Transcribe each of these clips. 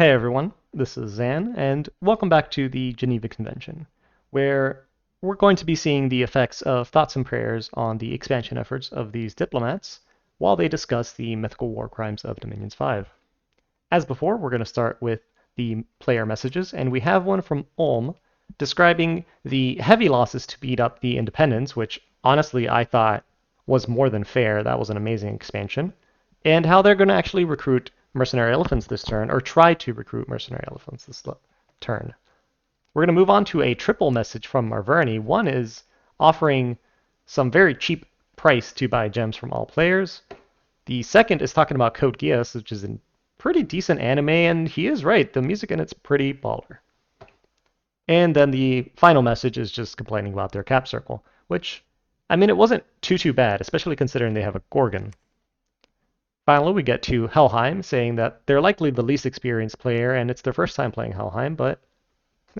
Hey everyone, this is Zan, and welcome back to the Geneva Convention, where we're going to be seeing the effects of thoughts and prayers on the expansion efforts of these diplomats while they discuss the mythical war crimes of Dominions 5. As before, we're going to start with the player messages, and we have one from Ulm describing the heavy losses to beat up the independents, which honestly I thought was more than fair. That was an amazing expansion, and how they're going to actually recruit mercenary elephants this turn, or try to recruit mercenary elephants this turn. We're going to move on to a triple message from Marverni. One is offering some very cheap price to buy gems from all players. The second is talking about Code Geass, which is a pretty decent anime, and he is right. The music in it's pretty baller. And then the final message is just complaining about their cap circle, which, I mean, it wasn't too bad, especially considering they have a Gorgon. Finally, we get to Helheim, saying that they're likely the least experienced player, and it's their first time playing Helheim, but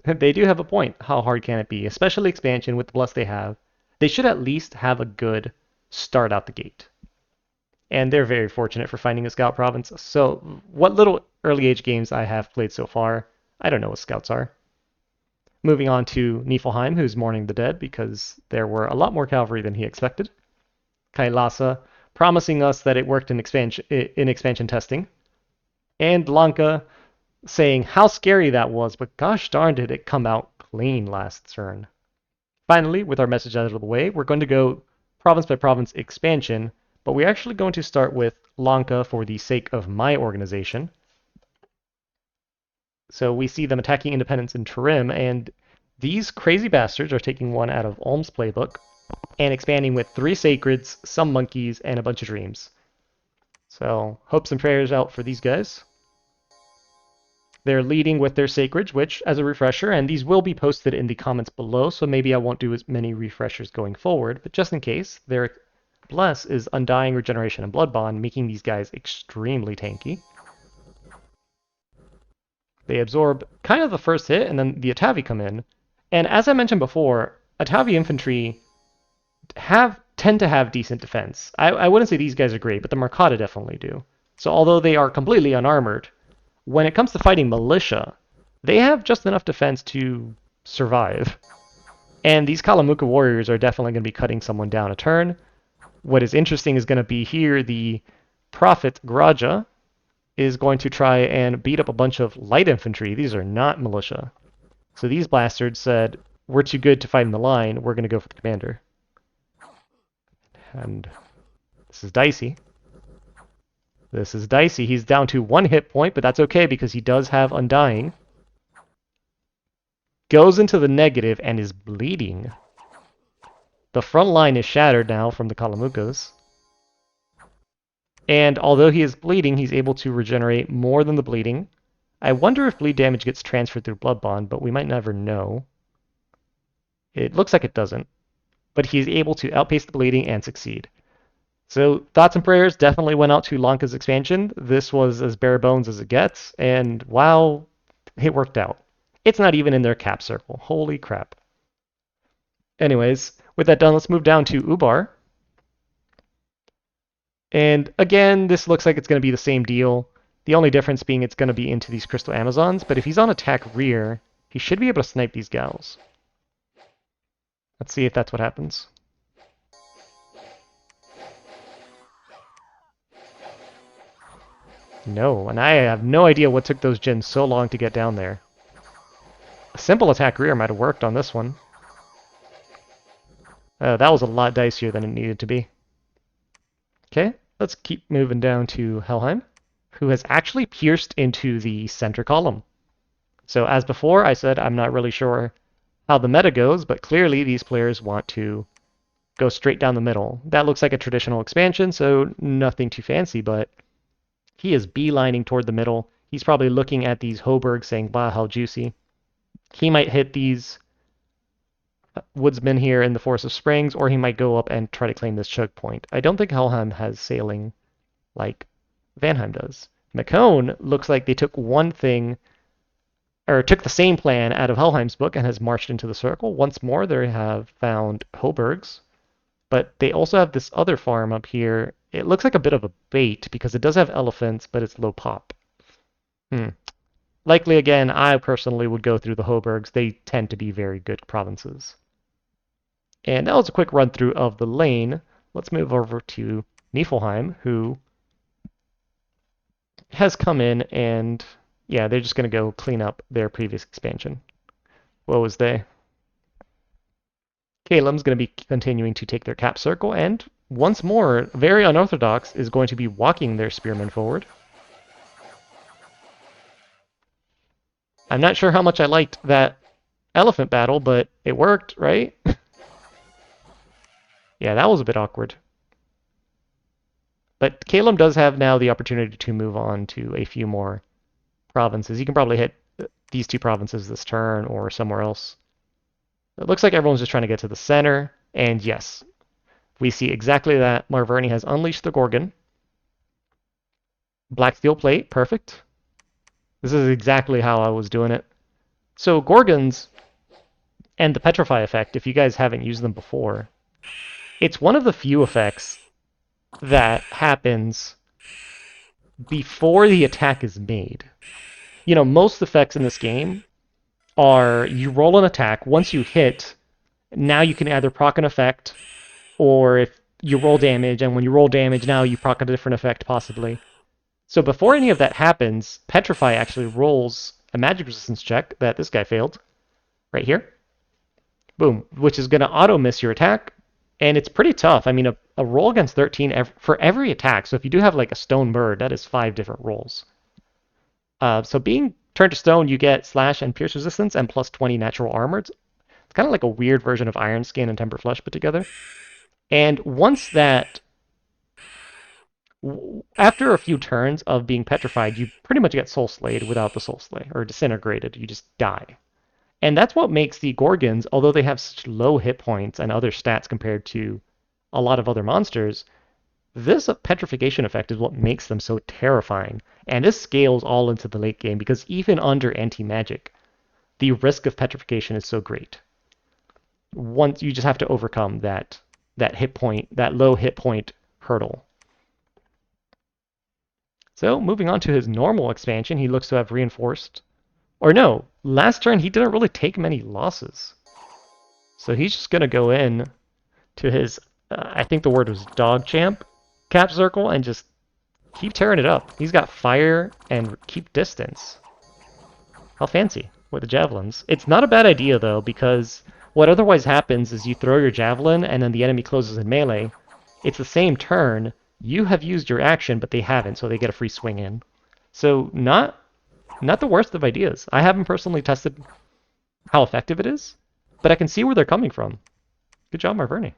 they do have a point. How hard can it be? Especially expansion with the Bless they have. They should at least have a good start out the gate. And they're very fortunate for finding a Scout province. So what little early age games I have played so far, I don't know what Scouts are. Moving on to Niefelheim, who's mourning the dead because there were a lot more cavalry than he expected. Kailasa, promising us that it worked in expansion testing. And Lanka saying how scary that was, but gosh darn did it come out clean last turn. Finally, with our message out of the way, we're going to go province by province expansion, but we're actually going to start with Lanka for the sake of my organization. So we see them attacking independents in Turim, and these crazy bastards are taking one out of Ulm's playbook and expanding with 3 sacreds, some monkeys, and a bunch of dreams. So hopes and prayers out for these guys. They're leading with their sacreds, which, as a refresher, and these will be posted in the comments below, so maybe I won't do as many refreshers going forward, but just in case, their Bless is Undying, Regeneration, and Blood Bond, making these guys extremely tanky. They absorb kind of the first hit, and then the Atavi come in. And as I mentioned before, Atavi infantry tend to have decent defense. I wouldn't say these guys are great, but the Mercata definitely do. So although they are completely unarmored, when it comes to fighting militia, they have just enough defense to survive. And these Kalamuka warriors are definitely going to be cutting someone down a turn. What is interesting is going to be here the Prophet Graja is going to try and beat up a bunch of light infantry. These are not militia. So these bastards said, we're too good to fight in the line, we're going to go for the commander. And this is dicey. This is dicey. He's down to 1 hit point, but that's okay because he does have Undying. Goes into the negative and is bleeding. The front line is shattered now from the Kalamukas. And although he is bleeding, he's able to regenerate more than the bleeding. I wonder if bleed damage gets transferred through Blood Bond, but we might never know. It looks like it doesn't. But he's able to outpace the bleeding and succeed. So thoughts and prayers definitely went out to Lanka's expansion. This was as bare bones as it gets, and wow, it worked out. It's not even in their cap circle. Holy crap. Anyways, with that done, let's move down to Ubar. And again, this looks like it's going to be the same deal. The only difference being it's going to be into these Crystal Amazons, but if he's on attack rear, he should be able to snipe these gals. Let's see if that's what happens. No, and I have no idea what took those gens so long to get down there. A simple attack rear might have worked on this one. That was a lot dicier than it needed to be. Okay, let's keep moving down to Helheim, who has actually pierced into the center column. So as before, I said I'm not really sure how the meta goes, but clearly these players want to go straight down the middle. That looks like a traditional expansion, so nothing too fancy, but he is beelining toward the middle. He's probably looking at these Hobergs saying, wow, how juicy. He might hit these woodsmen here in the Forest of Springs, or he might go up and try to claim this choke point. I don't think Helheim has sailing like Vanheim does. Mekone looks like they took one thing, or took the same plan out of Helheim's book and has marched into the circle. Once more, they have found Hobergs, but they also have this other farm up here. It looks like a bit of a bait because it does have elephants, but it's low pop. Likely, again, I personally would go through the Hoburgs. They tend to be very good provinces. And that was a quick run through of the lane. Let's move over to Niefelheim, who has come in and, yeah, they're just going to go clean up their previous expansion. What was they? Caelum's going to be continuing to take their cap circle, and once more, very unorthodox, is going to be walking their spearmen forward. I'm not sure how much I liked that elephant battle, but it worked, right? Yeah, that was a bit awkward. But Caelum does have now the opportunity to move on to a few more provinces. He can probably hit these two provinces this turn or somewhere else. It looks like everyone's just trying to get to the center, and yes, we see exactly that. Marverni has unleashed the Gorgon. Black steel plate, perfect. This is exactly how I was doing it. So Gorgons and the Petrify effect, if you guys haven't used them before, it's one of the few effects that happens before the attack is made. You know, most effects in this game are you roll an attack, once you hit, now you can either proc an effect, or if you roll damage, and when you roll damage, now you proc a different effect, possibly. So before any of that happens, Petrify actually rolls a magic resistance check that this guy failed, right here. Boom, which is going to auto-miss your attack, and it's pretty tough. I mean, a roll against 13 for every attack, so if you do have like a stone bird, that is 5 different rolls. So being turned to stone, you get slash and pierce resistance and plus 20 natural armor. It's kind of like a weird version of Iron Skin and Temper Flesh put together. And once that, after a few turns of being petrified, you pretty much get soul slayed without the soul slay, or disintegrated. You just die. And that's what makes the Gorgons, although they have such low hit points and other stats compared to a lot of other monsters, this petrification effect is what makes them so terrifying. And this scales all into the late game because even under anti-magic, the risk of petrification is so great. Once you just have to overcome that hit point, that low hit point hurdle. So moving on to his normal expansion, he looks to have reinforced. Or no, last turn he didn't really take many losses. So he's just going to go in to his, I think the word was dog champ, cap circle, and just keep tearing it up. He's got fire and keep distance. How fancy with the javelins. It's not a bad idea though, because what otherwise happens is you throw your javelin and then the enemy closes in melee. It's the same turn. You have used your action, but they haven't, so they get a free swing in. So not the worst of ideas. I haven't personally tested how effective it is, but I can see where they're coming from. Good job, Marverni.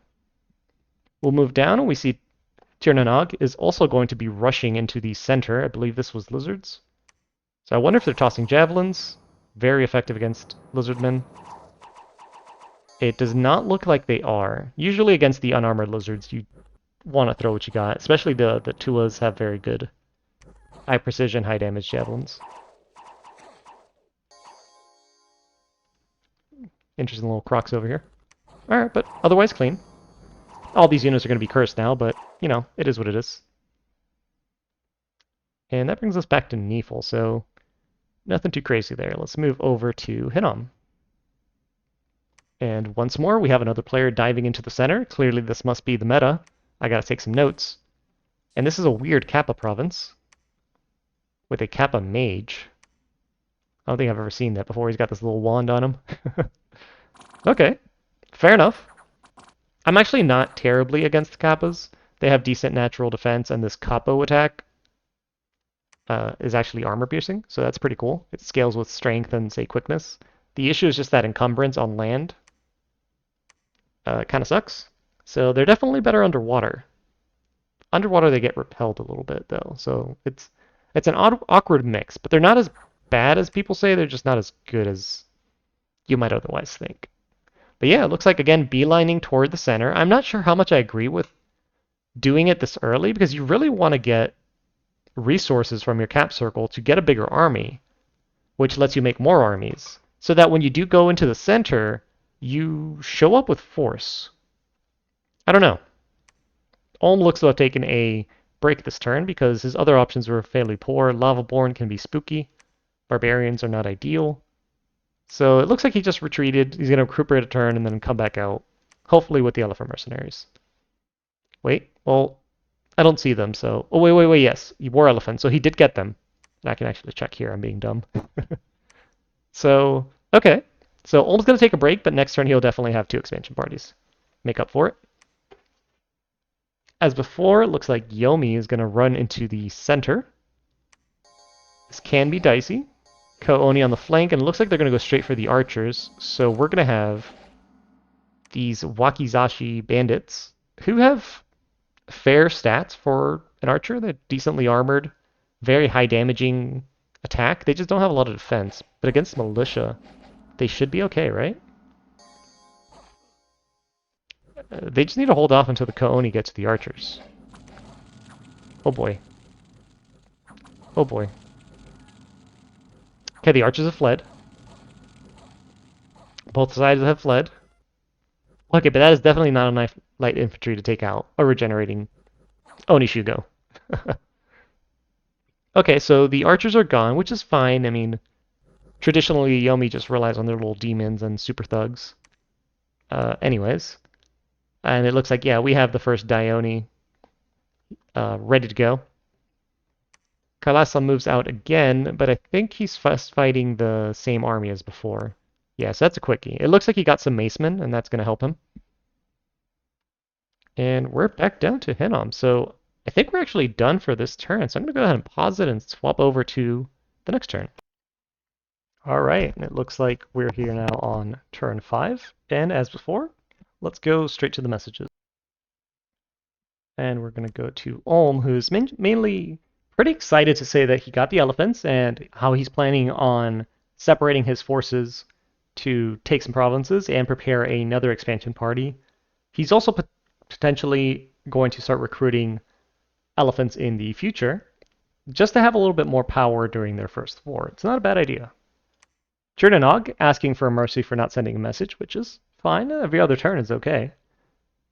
We'll move down and we see Tirnanog is also going to be rushing into the center. I believe this was lizards. So I wonder if they're tossing javelins. Very effective against lizardmen. It does not look like they are. Usually against the unarmored lizards, you want to throw what you got. Especially the Tuas have very good high precision, high damage javelins. Interesting little crocs over here. Alright, but otherwise clean. All these units are going to be cursed now, but, you know, it is what it is. And that brings us back to Niefel, so nothing too crazy there. Let's move over to Helheim. And once more, we have another player diving into the center. Clearly this must be the meta. I gotta take some notes. And this is a weird Kappa province with a Kappa mage. I don't think I've ever seen that before. He's got this little wand on him. Okay, fair enough. I'm actually not terribly against the Kappas. They have decent natural defense, and this capo attack is actually armor piercing, so that's pretty cool. It scales with strength and, say, quickness. The issue is just that encumbrance on land. It kind of sucks. So they're definitely better underwater. Underwater they get repelled a little bit, though, so it's an awkward mix, but they're not as bad as people say, they're just not as good as you might otherwise think. But yeah, it looks like, again, beelining toward the center. I'm not sure how much I agree with doing it this early, because you really want to get resources from your cap circle to get a bigger army, which lets you make more armies, so that when you do go into the center, you show up with force. I don't know. Ulm looks to have taken a break this turn, because his other options were fairly poor. Lavaborn can be spooky, barbarians are not ideal. So it looks like he just retreated. He's going to recuperate a turn and then come back out, hopefully with the elephant mercenaries. Wait, well, I don't see them, so... Oh, wait, yes. He wore elephants, so he did get them. I can actually check here. I'm being dumb. So, okay. So Ulm's going to take a break, but next turn he'll definitely have 2 expansion parties. Make up for it. As before, it looks like Yomi is going to run into the center. This can be dicey. Kooni on the flank, and it looks like they're going to go straight for the archers. So we're going to have these Wakizashi bandits who have fair stats for an archer. They're decently armored, very high damaging attack. They just don't have a lot of defense. But against militia, they should be okay, right? They just need to hold off until the Kooni gets to the archers. Oh boy. Oh boy. Okay, the archers have fled. Both sides have fled. Okay, but that is definitely not enough light infantry to take out a regenerating Onishugo. Okay, so the archers are gone, which is fine. I mean, traditionally, Yomi just relies on their little demons and super thugs. Anyways. And it looks like, yeah, we have the first Dione ready to go. Kailasa moves out again, but I think he's fighting the same army as before. Yeah, so that's a quickie. It looks like he got some macemen, and that's going to help him. And we're back down to Helheim, so I think we're actually done for this turn. So I'm going to go ahead and pause it and swap over to the next turn. All right, and it looks like we're here now on turn 5. And as before, let's go straight to the messages. And we're going to go to Ulm, who's mainly pretty excited to say that he got the elephants and how he's planning on separating his forces to take some provinces and prepare another expansion party. He's also potentially going to start recruiting elephants in the future just to have a little bit more power during their first war. It's not a bad idea. Jurdanog asking for mercy for not sending a message, which is fine. Every other turn is okay.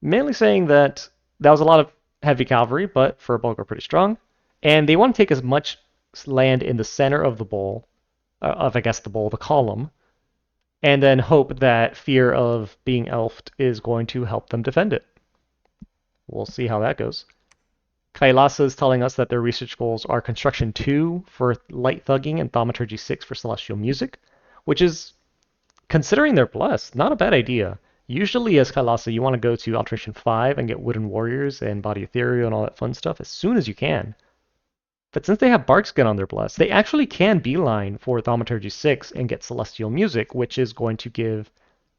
Mainly saying that was a lot of heavy cavalry, but for Bulgar pretty strong. And they want to take as much land in the center of the bowl, the column, and then hope that fear of being elfed is going to help them defend it. We'll see how that goes. Kailasa is telling us that their research goals are Construction 2 for Light Thugging and Thaumaturgy 6 for Celestial Music, which is, considering they're blessed, not a bad idea. Usually as Kailasa, you want to go to Alteration 5 and get Wooden Warriors and Body Ethereal and all that fun stuff as soon as you can. But since they have Barkskin on their bless, they actually can beeline for Thaumaturgy 6 and get Celestial Music, which is going to give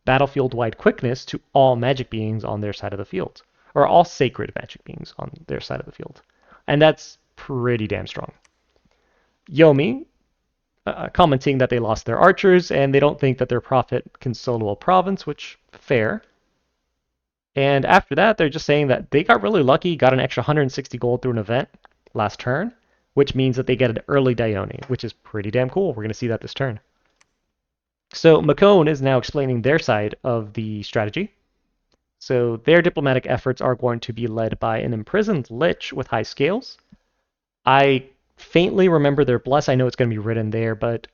battlefield-wide quickness to all magic beings on their side of the field. Or all sacred magic beings on their side of the field. And that's pretty damn strong. Yomi, commenting that they lost their archers and they don't think that their prophet can solo a province, which, fair. And after that, they're just saying that they got really lucky, got an extra 160 gold through an event last turn, which means that they get an early Dione, which is pretty damn cool. We're going to see that this turn. So Mekone is now explaining their side of the strategy. So their diplomatic efforts are going to be led by an imprisoned lich with high scales. I faintly remember their bless. I know it's going to be written there, but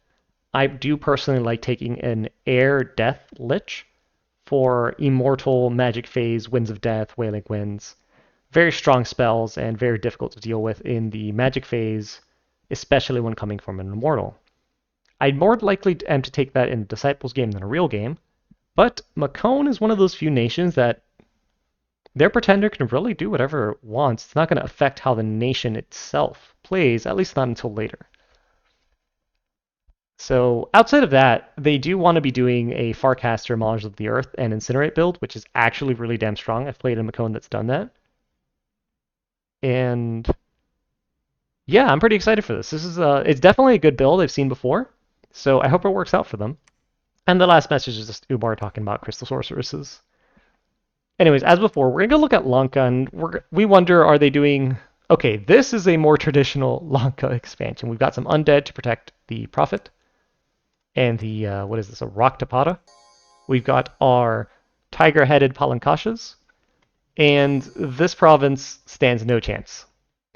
I do personally like taking an air death lich for immortal magic phase, winds of death, wailing winds. Very strong spells and very difficult to deal with in the magic phase, especially when coming from an immortal. I'd more likely am to take that in a Disciples game than a real game, but Mekone is one of those few nations that their pretender can really do whatever it wants. It's not going to affect how the nation itself plays, at least not until later. So outside of that, they do want to be doing a farcaster Knowledge of the Earth and Incinerate build, which is actually really damn strong. I've played a Mekone that's done that. And yeah, I'm pretty excited for this. This is it's definitely a good build I've seen before, so I hope it works out for them. And the last message is just Ubar talking about crystal sorceresses. Anyways, as before, we're going to look at Lanka, and we wonder, are they doing... Okay, this is a more traditional Lanka expansion. We've got some Undead to protect the Prophet, and the, what is this, a Raktapada? We've got our Tiger-headed Palankashas, and this province stands no chance.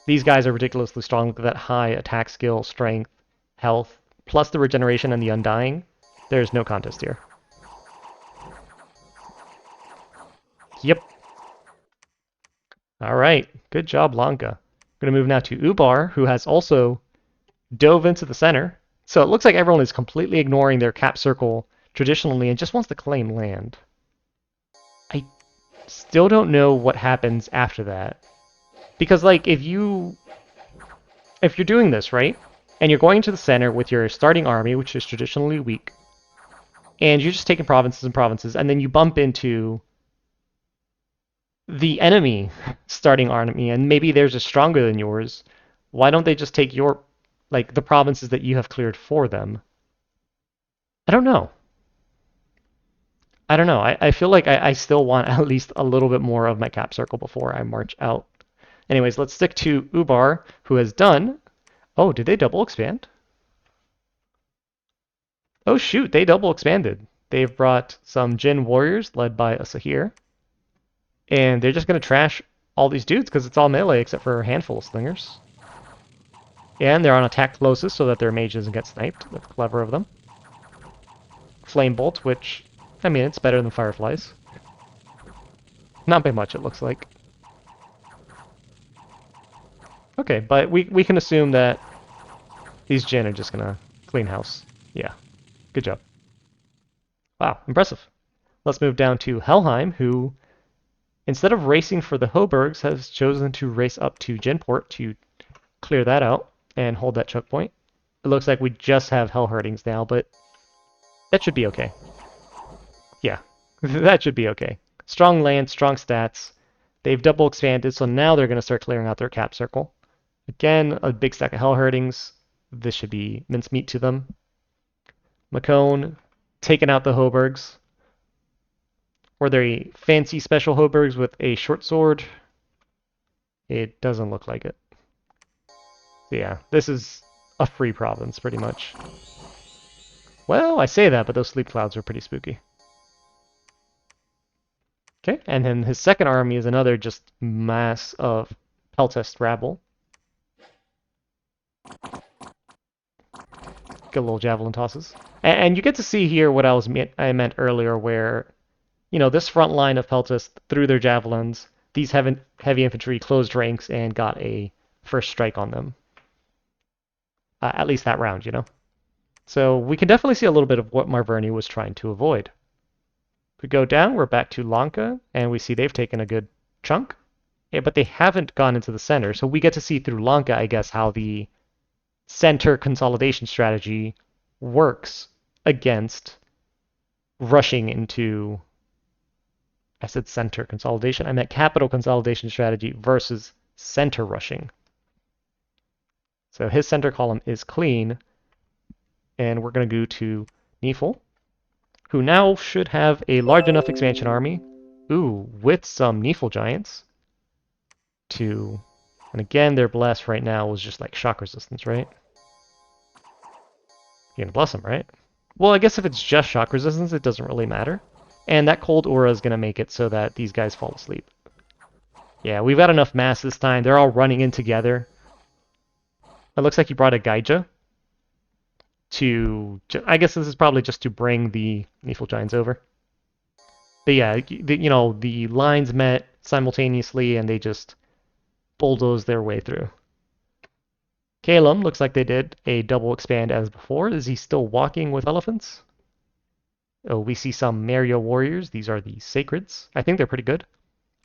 These guys are ridiculously strong. Look at that high attack skill, strength, health, plus the regeneration and the undying, there's no contest here. Yep. All right. Good job, Lanka. I'm going to move now to Ubar, who has also dove into the center. So it looks like everyone is completely ignoring their cap circle traditionally and just wants to claim land. I still don't know what happens after that. Because, like, if you're doing this, right, and you're going to the center with your starting army, which is traditionally weak, and you're just taking provinces and provinces, and then you bump into the enemy starting army, and maybe theirs is stronger than yours, why don't they just take your, like, the provinces that you have cleared for them? I don't know. I don't know. I feel like I still want at least a little bit more of my cap circle before I march out. Anyways, let's stick to Ubar, who has done... Oh, did they double expand? Oh shoot, they double expanded. They've brought some Jin warriors led by a Sahir. And they're just going to trash all these dudes because it's all melee except for a handful of slingers. And they're on attack closest so that their mage doesn't get sniped. That's clever of them. Flame Bolt, which, I mean, it's better than Fireflies. Not by much, it looks like. Okay, but we can assume that these Jin are just going to clean house. Yeah, good job. Wow, impressive. Let's move down to Helheim, who, instead of racing for the Hoburgs, has chosen to race up to Jinport to clear that out and hold that choke point. It looks like we just have Hellherdings now, but that should be okay. Yeah, that should be okay. Strong land, strong stats. They've double expanded, so now they're going to start clearing out their cap circle. Again, a big stack of Hellherdings. This should be mincemeat to them. Mekone taking out the Hoburgs. Were they fancy special Hoburgs with a short sword? It doesn't look like it. So yeah, this is a free province, pretty much. Well, I say that, but those sleep clouds are pretty spooky. Okay, and then his second army is another just mass of Peltest rabble. Get little javelin tosses. And you get to see here what I meant earlier, where, you know, this front line of Peltest threw their javelins. These heavy infantry closed ranks and got a first strike on them. At least that round, you know? So we can definitely see a little bit of what Marverni was trying to avoid. If we go down, we're back to Lanka, and we see they've taken a good chunk. Yeah, but they haven't gone into the center, so we get to see through Lanka, I guess, how the center consolidation strategy works against rushing into... I said center consolidation. I meant capital consolidation strategy versus center rushing. So his center column is clean, and we're going to go to Niefel, who now should have a large enough expansion army, with some Niefel giants, and again, their blast right now was just like shock resistance, right? You're gonna bless them, right? Well, I guess if it's just shock resistance, it doesn't really matter. And that cold aura is gonna make it so that these guys fall asleep. Yeah, we've got enough mass this time. They're all running in together. It looks like he brought a Gaija to... I guess this is probably just to bring the Niefel giants over. But yeah, you know, the lines met simultaneously and they just bulldoze their way through. Caelum looks like they did a double expand as before. Is he still walking with elephants? Oh, we see some Mario warriors. These are the Sacreds. I think they're pretty good.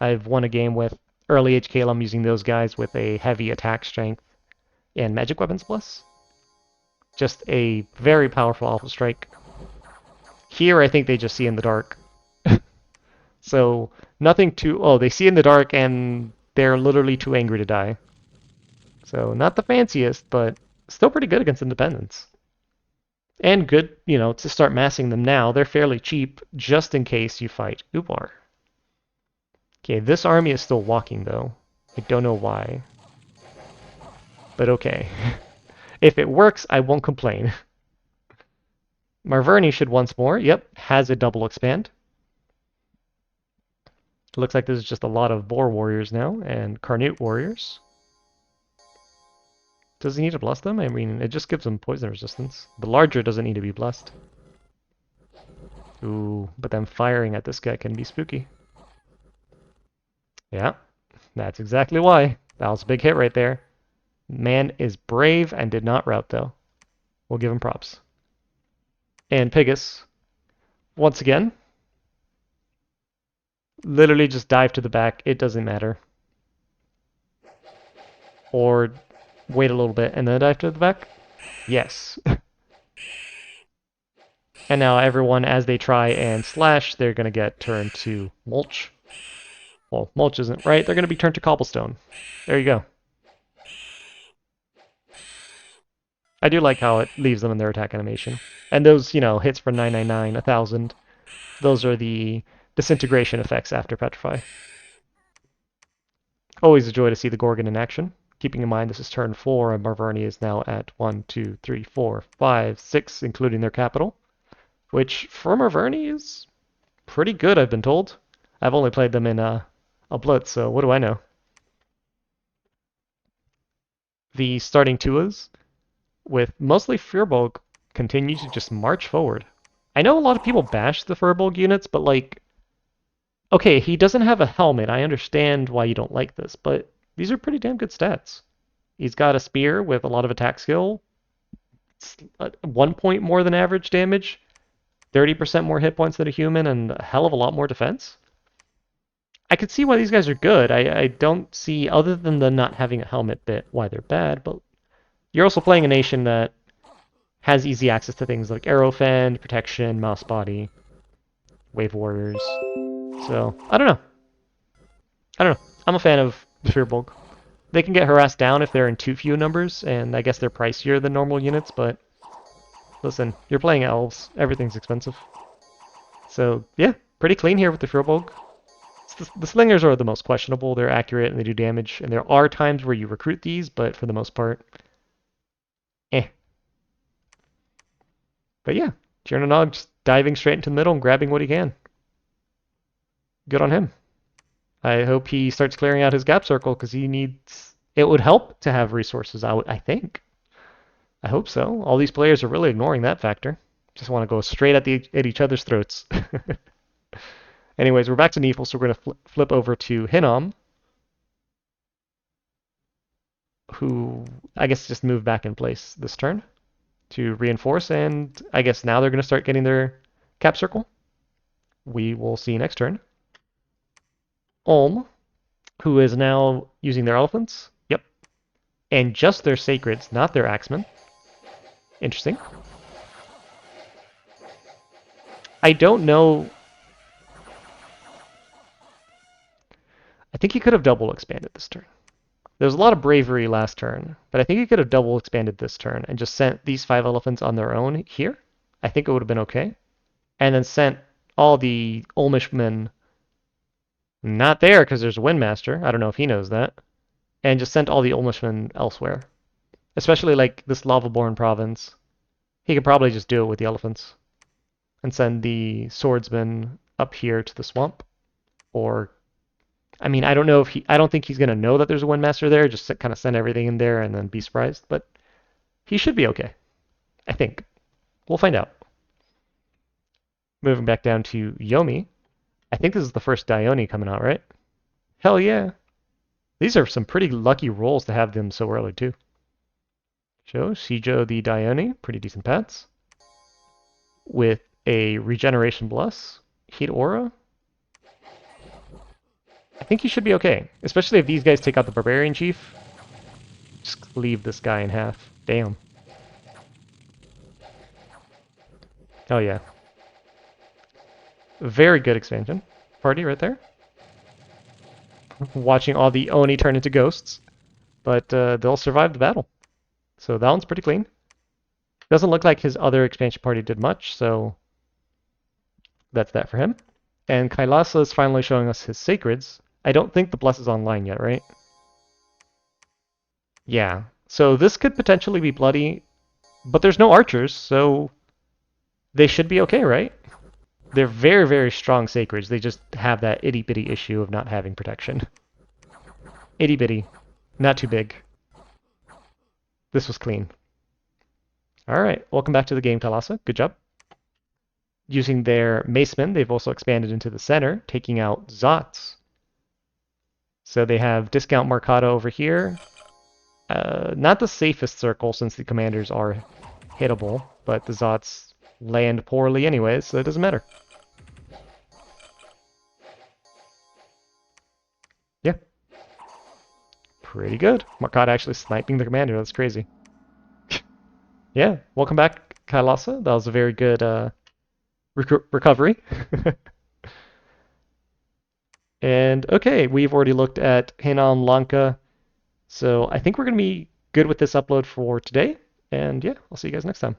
I've won a game with early age Caelum using those guys with a heavy attack strength and magic weapons plus. Just a very powerful alpha strike. Here, I think they just see in the dark. So, nothing too... Oh, they see in the dark and they're literally too angry to die. So, not the fanciest, but still pretty good against independents. And good, you know, to start massing them now. They're fairly cheap, just in case you fight Ubar. Okay, this army is still walking, though. I don't know why. But okay. If it works, I won't complain. Marverni should once more, yep, has a double expand. It looks like there's just a lot of Boar warriors now, and Carnute warriors. Does he need to bless them? I mean, it just gives them poison resistance. The larger doesn't need to be blessed. Ooh, but then firing at this guy can be spooky. Yeah, that's exactly why. That was a big hit right there. Man is brave and did not rout, though. We'll give him props. And Pigus, once again, literally just dive to the back. It doesn't matter. Or wait a little bit and then dive to the back. Yes. And now everyone, as they try and slash, they're going to get turned to mulch. Well, mulch isn't right. They're going to be turned to cobblestone. There you go. I do like how it leaves them in their attack animation. And those, you know, hits for 999, 1000, those are the disintegration effects after Petrify. Always a joy to see the Gorgon in action. Keeping in mind this is turn 4 and Marverni is now at 1, 2, 3, 4, 5, 6, including their capital. Which, for Marverni, is pretty good, I've been told. I've only played them in a blitz, so what do I know? The starting Tuas, with mostly Firbolg, continue to just march forward. I know a lot of people bash the Firbolg units, but like, okay, he doesn't have a helmet. I understand why you don't like this, but these are pretty damn good stats. He's got a spear with a lot of attack skill, 1 point more than average damage, 30% more hit points than a human, and a hell of a lot more defense. I could see why these guys are good. I don't see, other than the not having a helmet bit, why they're bad, but you're also playing a nation that has easy access to things like Arrow Fend, Protection, Mouse Body, Wave Warriors. So, I don't know. I'm a fan of the Firbolg. They can get harassed down if they're in too few numbers, and I guess they're pricier than normal units, but listen, you're playing elves. Everything's expensive. So, yeah, pretty clean here with the Firbolg. The slingers are the most questionable. They're accurate and they do damage, and there are times where you recruit these, but for the most part, eh. But yeah, Tiernanog just diving straight into the middle and grabbing what he can. Good on him. I hope he starts clearing out his gap circle because he needs. It would help to have resources. I think. I hope so. All these players are really ignoring that factor. Just want to go straight at each other's throats. Anyways, we're back to Niefel, so we're going to flip over to Hinnom, who I guess just moved back in place this turn to reinforce, and I guess now they're going to start getting their cap circle. We will see next turn. Ulm, who is now using their elephants. Yep. And just their sacreds, not their axemen. Interesting. I don't know. I think he could have double expanded this turn. There was a lot of bravery last turn, but I think he could have double expanded this turn and just sent these 5 elephants on their own here. I think it would have been okay. And then sent all the Ulmishmen not there because there's a Windmaster. I don't know if he knows that. And just sent all the Ulmishmen elsewhere. Especially like this Lavaborn province. He could probably just do it with the elephants. And send the swordsman up here to the swamp. Or I mean, I don't know if I don't think he's going to know that there's a Windmaster there, just kind of send everything in there and then be surprised, but he should be okay. I think. We'll find out. Moving back down to Yomi. I think this is the first Dione coming out, right? Hell yeah. These are some pretty lucky rolls to have them so early, too. Shijo the Dione, pretty decent pets. With a Regeneration Bless, HeatAura. I think he should be okay, especially if these guys take out the Barbarian Chief. Just leave this guy in half. Damn. Oh yeah. Very good expansion. Party right there. Watching all the Oni turn into ghosts. But they'll survive the battle. So that one's pretty clean. Doesn't look like his other expansion party did much, so that's that for him. And Kailasa is finally showing us his sacreds. I don't think the Bless is online yet, right? Yeah. So this could potentially be bloody, but there's no archers, so they should be okay, right? They're very, very strong sacreds. They just have that itty-bitty issue of not having protection. Itty-bitty. Not too big. This was clean. All right, welcome back to the game, Kailasa. Good job. Using their Macemen, they've also expanded into the center, taking out Zots. So they have Discount Mercado over here. Not the safest circle since the commanders are hittable, but the Zots land poorly anyways, so it doesn't matter. Yeah. Pretty good. Mercado actually sniping the commander, that's crazy. Yeah, welcome back, Kailasa. That was a very good recovery. And okay, we've already looked at Helheim, Lanka, so I think we're going to be good with this upload for today. And yeah, I'll see you guys next time.